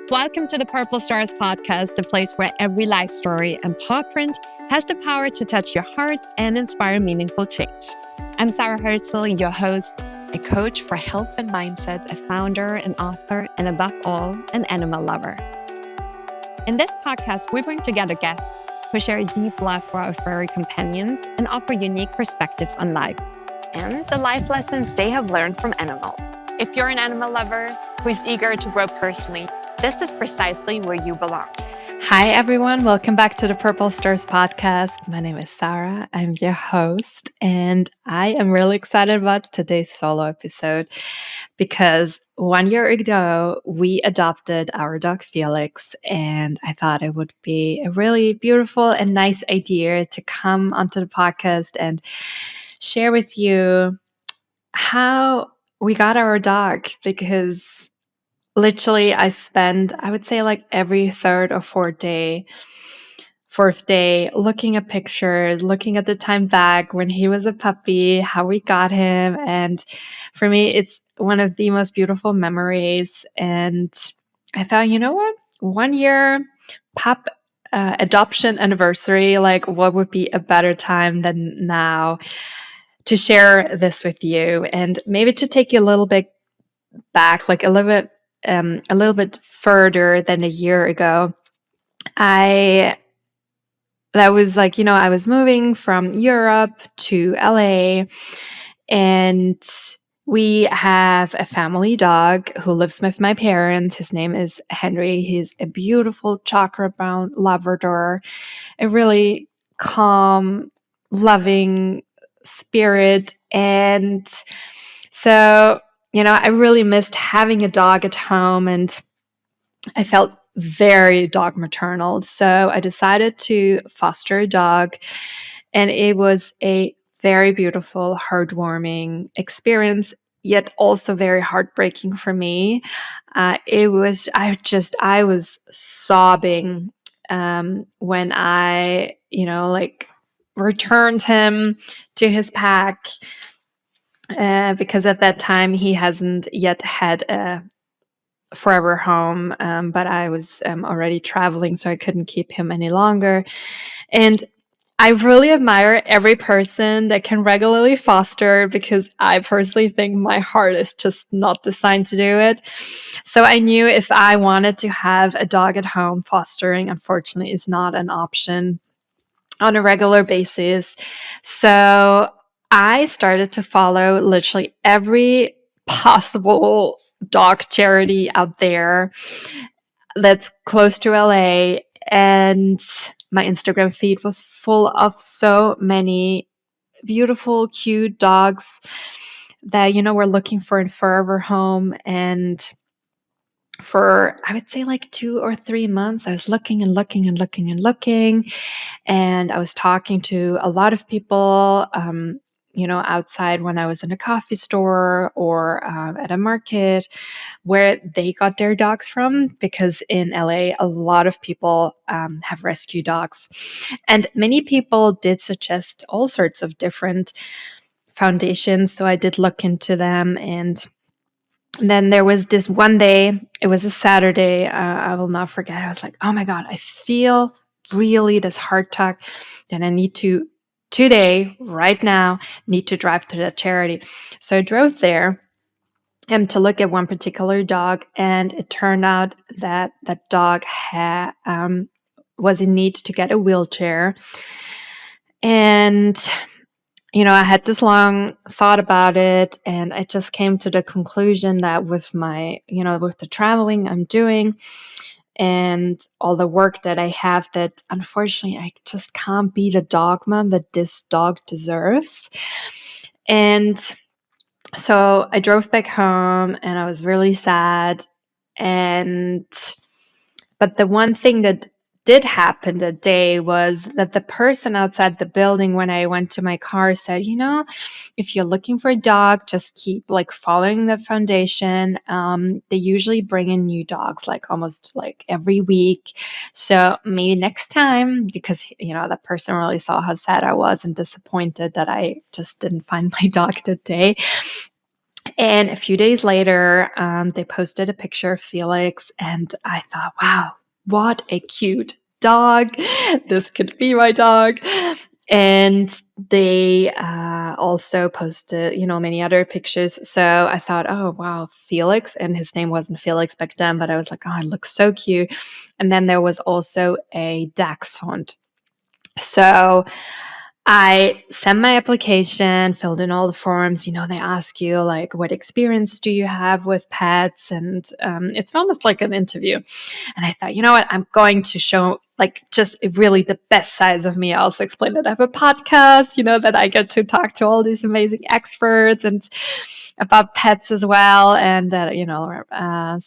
Welcome to the Purple Stars podcast, the place where every life story and paw print has the power to touch your heart and inspire meaningful change. I'm Sarah Herzl, your host, a coach for health and mindset, a founder, an author, and above all, an animal lover. In this podcast, we bring together guests who share a deep love for our furry companions and offer unique perspectives on life and the life lessons they have learned from animals. If you're an animal lover who is eager to grow personally, this is precisely where you belong. Hi, everyone. Welcome back to the Purple Stars podcast. My name is Sarah. I'm your host, and I am really excited about today's solo episode because 1 year ago, we adopted our dog Felix, and I thought it would be a really beautiful and nice idea to come onto the podcast and share with you how we got our dog, because literally I spend, I would say, like every third or fourth day looking at pictures, looking at the time back when he was a puppy, how we got him. And for me, it's one of the most beautiful memories. And I thought, you know what? 1 year pup adoption anniversary, like what would be a better time than now to share this with you and maybe to take you a little bit back, like a little bit further than a year ago. I was moving from Europe to LA, and we have a family dog who lives with my parents. His name is Henry. He's a beautiful chocolate brown Labrador, a really calm, loving spirit. And so, I really missed having a dog at home, and I felt very dog maternal. So I decided to foster a dog, and it was a very beautiful, heartwarming experience, yet also very heartbreaking for me. I was sobbing when I, returned him to his pack, because at that time he hasn't yet had a forever home, but I was already traveling, so I couldn't keep him any longer. And I really admire every person that can regularly foster, because I personally think my heart is just not designed to do it. So I knew if I wanted to have a dog at home, fostering, unfortunately, is not an option on a regular basis. So I started to follow literally every possible dog charity out there that's close to LA, and my Instagram feed was full of so many beautiful, cute dogs that were looking for a forever home. And for, I would say, like 2 or 3 months, I was looking and looking and looking and looking, and I was talking to a lot of people, outside when I was in a coffee store or at a market, where they got their dogs from, because in LA, a lot of people have rescue dogs. And many people did suggest all sorts of different foundations. So I did look into them. And then there was this one day, it was a Saturday, I will not forget. I was like, oh my God, I feel really this heart tug that I need to, today, right now, need to drive to that charity. So I drove there to look at one particular dog, and it turned out that that dog was in need to get a wheelchair. And I had this long thought about it, and I just came to the conclusion that with my, with the traveling I'm doing and all the work that I have, that unfortunately I just can't be the dog mom that this dog deserves. And so I drove back home, and I was really sad. But the one thing that did happen that day was that the person outside the building, when I went to my car, said, if you're looking for a dog, just keep like following the foundation. They usually bring in new dogs like almost like every week. So maybe next time, because, that person really saw how sad I was and disappointed that I just didn't find my dog that day. And a few days later, they posted a picture of Felix, and I thought, wow, what a cute dog. This could be my dog. And they also posted, many other pictures. So I thought, oh, wow, Felix. And his name wasn't Felix back then, but I was like, oh, it looks so cute. And then there was also a dachshund. So I sent my application, filled in all the forms. They ask you, like, what experience do you have with pets? And it's almost like an interview. And I thought, you know what? I'm going to show, like, just really the best sides of me. I also explained that I have a podcast, that I get to talk to all these amazing experts and about pets as well. And and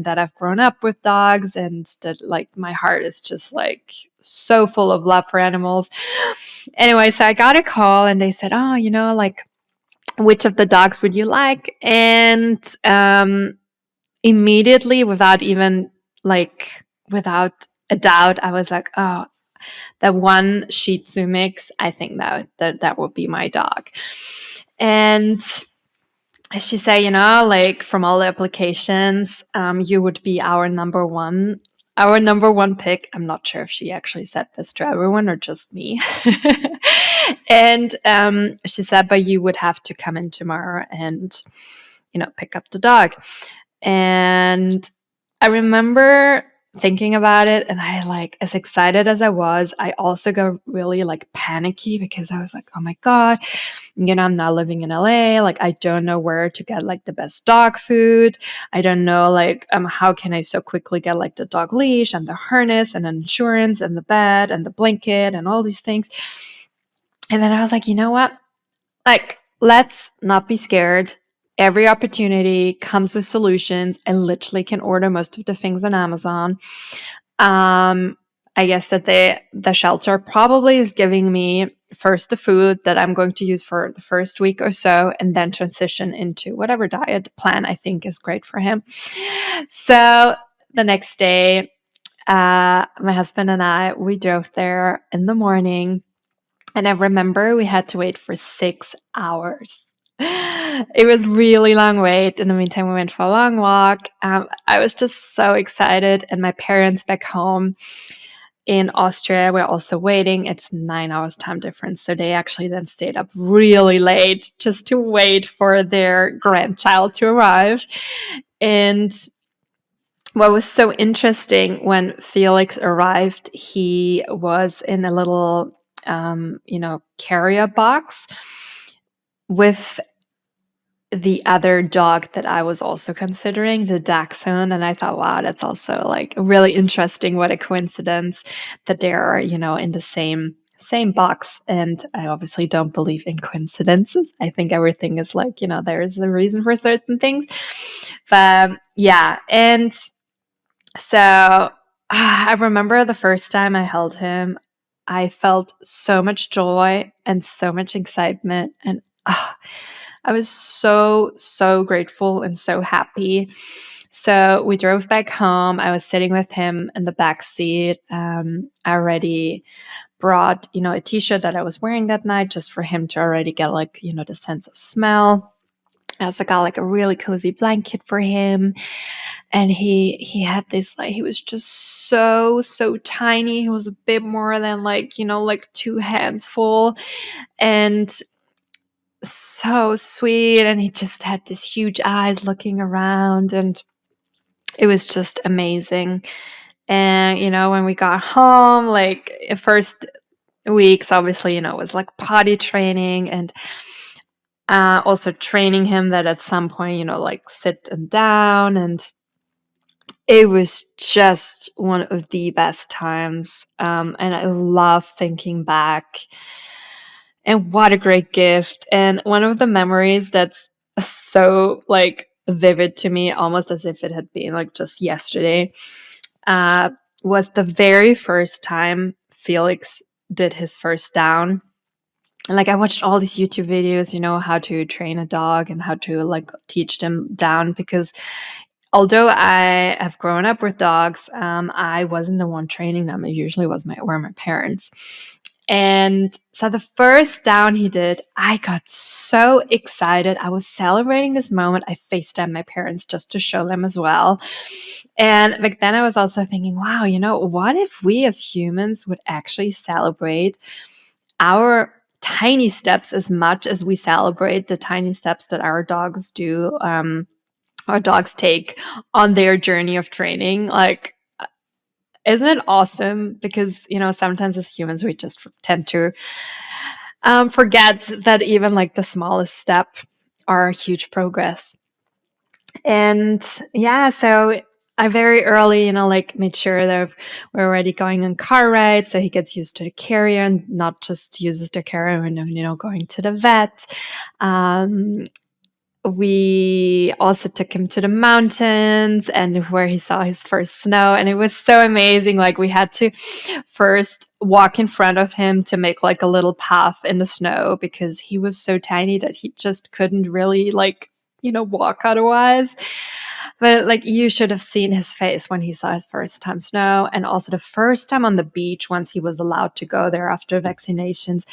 that I've grown up with dogs, and that, like, my heart is just like so full of love for animals. Anyway, so I got a call and they said, oh, like, which of the dogs would you like? And immediately, without a doubt, I was like, oh, the one Shih Tzu mix, I think that would be my dog. And she said, like, from all the applications, you would be our number one pick. I'm not sure if she actually said this to everyone or just me. And she said, but you would have to come in tomorrow and, pick up the dog. And I remember thinking about it, and I, like, as excited as I was, I also got really, like, panicky, because I was like, oh my God, I'm not living in LA. Like, I don't know where to get, like, the best dog food. I don't know, like, how can I so quickly get, like, the dog leash and the harness and insurance and the bed and the blanket and all these things. And then I was like, you know what? Like, let's not be scared. Every opportunity comes with solutions. I literally can order most of the things on Amazon. I guess that the shelter probably is giving me first the food that I'm going to use for the first week or so, and then transition into whatever diet plan I think is great for him. So the next day, my husband and I, we drove there in the morning. And I remember we had to wait for 6 hours. It was really long wait. In the meantime, we went for a long walk. I was just so excited. And my parents back home in Austria were also waiting. It's 9 hours time difference. So they actually then stayed up really late just to wait for their grandchild to arrive. And what was so interesting, when Felix arrived, he was in a little carrier box with the other dog that I was also considering, the dachshund. And I thought, wow, that's also, like, really interesting. What a coincidence that they are, in the same box. And I obviously don't believe in coincidences. I think everything is, like, there is a reason for certain things. But yeah. And so I remember the first time I held him, I felt so much joy and so much excitement. And I was so, so grateful and so happy. So we drove back home. I was sitting with him in the back seat. I already brought, a t-shirt that I was wearing that night, just for him to already get, like, the sense of smell. I also got, like, a really cozy blanket for him. And he had this, like, he was just so, so tiny. He was a bit more than, like, like 2 hands full, and so sweet. And he just had these huge eyes looking around, and it was just amazing. And, when we got home, like, first weeks, obviously, was like potty training, and also training him that at some point, like, sit and down. And it was just one of the best times. And I love thinking back. And what a great gift. And one of the memories that's so, like, vivid to me, almost as if it had been, like, just yesterday, was the very first time Felix did his first down. And, like, I watched all these YouTube videos, how to train a dog and how to, like, teach them down, because although I have grown up with dogs, I wasn't the one training them. It usually were my parents. And so the first down he did, I got so excited. I was celebrating this moment. I FaceTimed my parents just to show them as well. And back then I was also thinking, wow, what if we as humans would actually celebrate our tiny steps as much as we celebrate the tiny steps that our dogs do, our dogs take on their journey of training? Like, isn't it awesome? Because, sometimes as humans, we just tend to forget that even like the smallest step are huge progress. And yeah, so I very early, like made sure that we're already going on car rides, so he gets used to the carrier and not just uses the carrier when going to the vet. We also took him to the mountains and where he saw his first snow, and it was so amazing. Like, we had to first walk in front of him to make like a little path in the snow because he was so tiny that he just couldn't really walk otherwise. But like, you should have seen his face when he saw his first time snow, and also the first time on the beach once he was allowed to go there after vaccinations.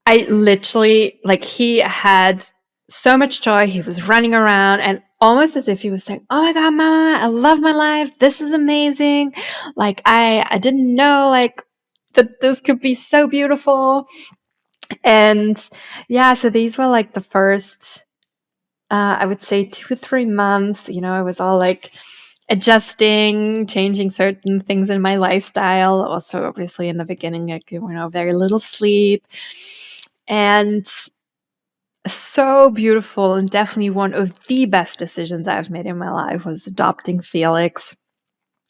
I literally, like, he had so much joy. He was running around and almost as if he was saying, "Oh my God, Mama, I love my life. This is amazing. Like, I didn't know like that this could be so beautiful." And yeah, so these were like the first, I would say 2 or 3 months. I was all like adjusting, changing certain things in my lifestyle. Also, obviously, in the beginning, like, very little sleep. And so beautiful, and definitely one of the best decisions I've made in my life was adopting Felix.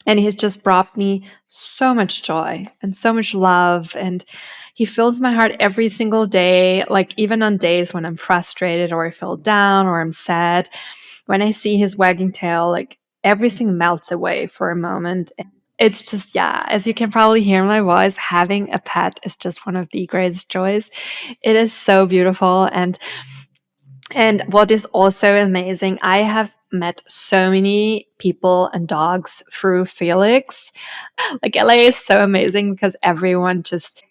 And he's just brought me so much joy and so much love. And he fills my heart every single day, like even on days when I'm frustrated or I feel down or I'm sad. When I see his wagging tail, like everything melts away for a moment. It's just, yeah, as you can probably hear in my voice, having a pet is just one of the greatest joys. It is so beautiful. And what is also amazing, I have met so many people and dogs through Felix. Like, LA is so amazing because everyone just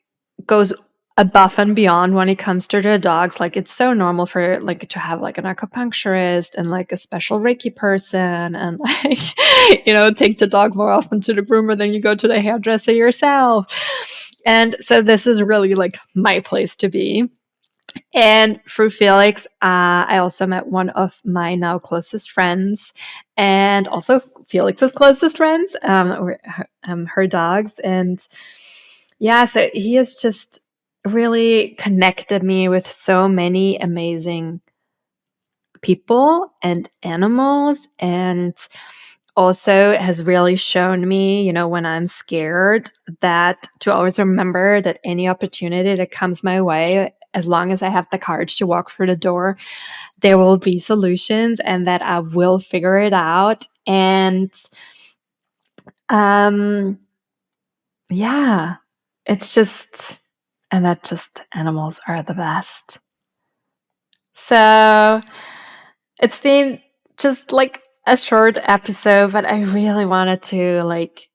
goes above and beyond when it comes to their dogs. Like, it's so normal for like to have like an acupuncturist and like a special Reiki person, and like take the dog more often to the groomer than you go to the hairdresser yourself. And so this is really like my place to be. And through Felix, I also met one of my now closest friends, and also Felix's closest friends, her dogs. And yeah, so he has just really connected me with so many amazing people and animals, and also has really shown me, when I'm scared, that to always remember that any opportunity that comes my way, as long as I have the courage to walk through the door, there will be solutions and that I will figure it out. And um yeah, it's just, and that just, animals are the best. So it's been just like a short episode, but I really wanted to like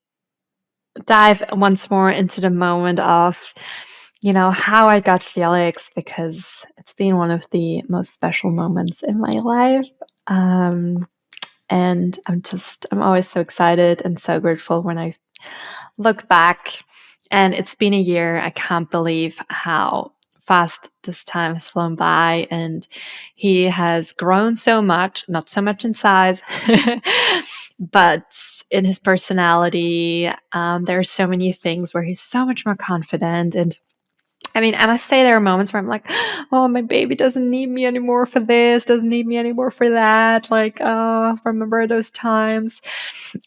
dive once more into the moment of, how I got Felix, because it's been one of the most special moments in my life. And I'm always so excited and so grateful when I look back. And it's been a year. I can't believe how fast this time has flown by. And he has grown so much, not so much in size, but in his personality. There are so many things where he's so much more confident. And I mean, I must say there are moments where I'm like, oh, my baby doesn't need me anymore for this, doesn't need me anymore for that. Like, oh, remember those times.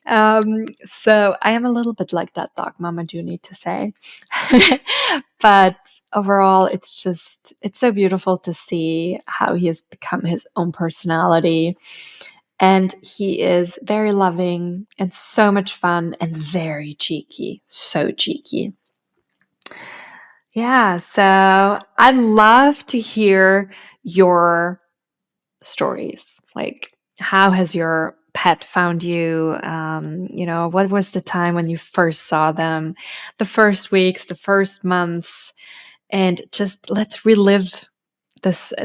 So I am a little bit like that dog mom, I do need to say. But overall, it's so beautiful to see how he has become his own personality. And he is very loving and so much fun and very cheeky, so cheeky. Yeah, so I'd love to hear your stories. Like, how has your pet found you? What was the time when you first saw them, the first weeks, the first months, and just let's relive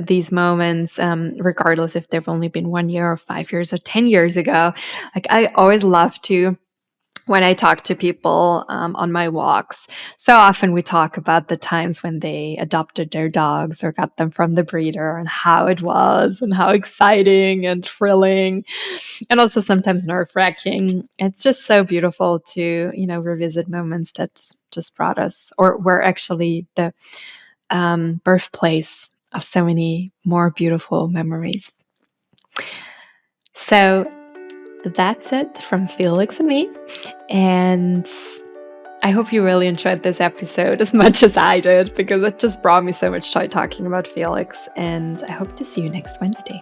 these moments, regardless if they've only been 1 year or 5 years or 10 years ago. Like, I always love to, when I talk to people on my walks, so often we talk about the times when they adopted their dogs or got them from the breeder and how it was and how exciting and thrilling and also sometimes nerve-wracking. It's just so beautiful to, revisit moments that just brought us, or were actually the birthplace of so many more beautiful memories. So that's it from Felix and me. And I hope you really enjoyed this episode as much as I did, because it just brought me so much joy talking about Felix. And I hope to see you next Wednesday.